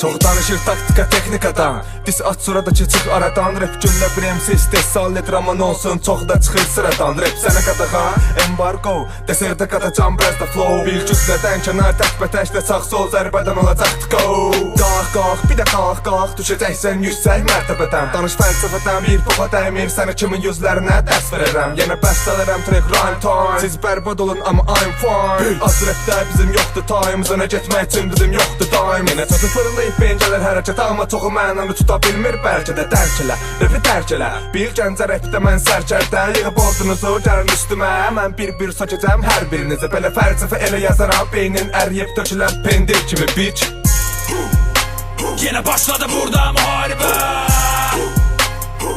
Çok danışır taktika teknikadan, dis at suradakı çıx aradan. Rap günlə bir MC istehsal edir aman olsun, çox da çıxır sıradan. Rap sənə qadağa, embargo, deserde qatacam biraz da flow. Bir kütlədən kənar təkbətəklə sağ sol zərbədən olacaq go. Qalx, bir də qalx, düşəcəksən yüksək mərtəbədən. Danış fəlsəfədən bir topa dəymir, sənə kimin yüzlərinə dərs verərəm. Yenə bəstələrəm track rhyme time, siz bərbad olun amma I'm fine. Az rapdə bizim yoxdur time, zənə getmək üçün bizim yoxdur daim. Yenə çoxu fırlayıb bencələr hərəkət, amma çoxu mənanı tuta bilmir bəlkə də dərk elə, rapi dərk elə. Bir gəncə rapdə mən sərkərdə, yığıb ordunuzu gəlin üstümə. Mən bir sökəcəm hər birinizi, belə fəlsəfə elə yazaram, beynin əriyib tökülən pendir kimi bitch. Yine başladı burada muharebe,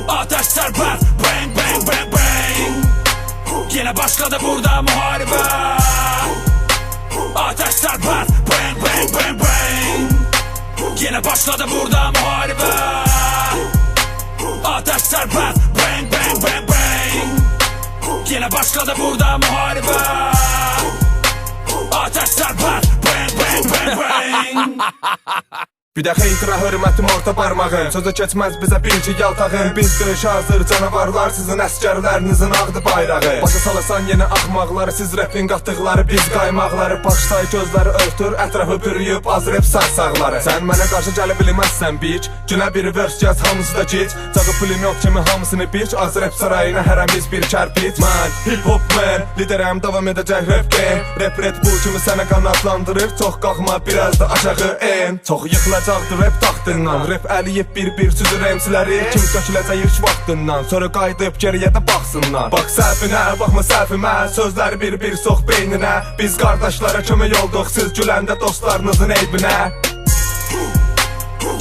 ateş serbest, bang bang bang bang. Yine başladı burada muharebe, ateş serbest, bang bang bang bang. Yine başladı burada muharebe, ateş serbest, bang bang bang bang. Yine başladı burada muharebe, ateş serbest, bang bang bang bang. Bir də xeytra hörmətim orta barmağım, sözə keçməz bizə bilgi yaltağım. Biz döyüş hazır canavarlar, sizin əskərlərinizin ağdı bayrağı. Başa salasan yenə axmaqları, siz rapin qatdıqları, biz qaymaqları. Başsay gözləri örtür, ətrafı bürüyüb az rap sarsaqları. Sən mənə qarşı gələ bilməzsən biç, günə bir vers gəz hamısı da gic. Cağı pulyot kimi hamısını biç, az rap sarayına hərəmiz bir kərpic. Mən hip hop man, liderəm davam edəcək rap game. Rap Red Bull kimi sənə qanadlandırır, çox qalxma biraz da aşağı en. Çox yıxılacaqdır rap taxtından, rap əliyib bir süzür emsiləri. Kim töküləcək ilk vaxtından, sonra qayıdıb geriyə də baxsınlar. Bax səhvinə, baxma səhvimə, sözləri bir sox beyninə. Biz qardaşlara kömək olduq, siz güləndə dostlarınızın eybinə.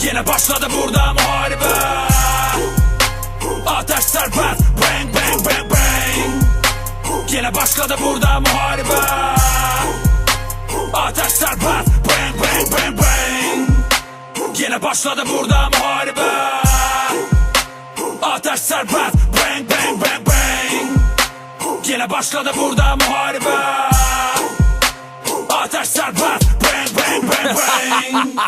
Yine başladı burada muharebe, ateş serbest, bang bang bang bang. Yine başladı burada muharebe, ateş serbest, bang bang bang bang. Yine başladı burada muharebe, ateş serbest, bang bang bang bang. Yine başladı burada muharebe, ateş serbest, bang bang bang bang.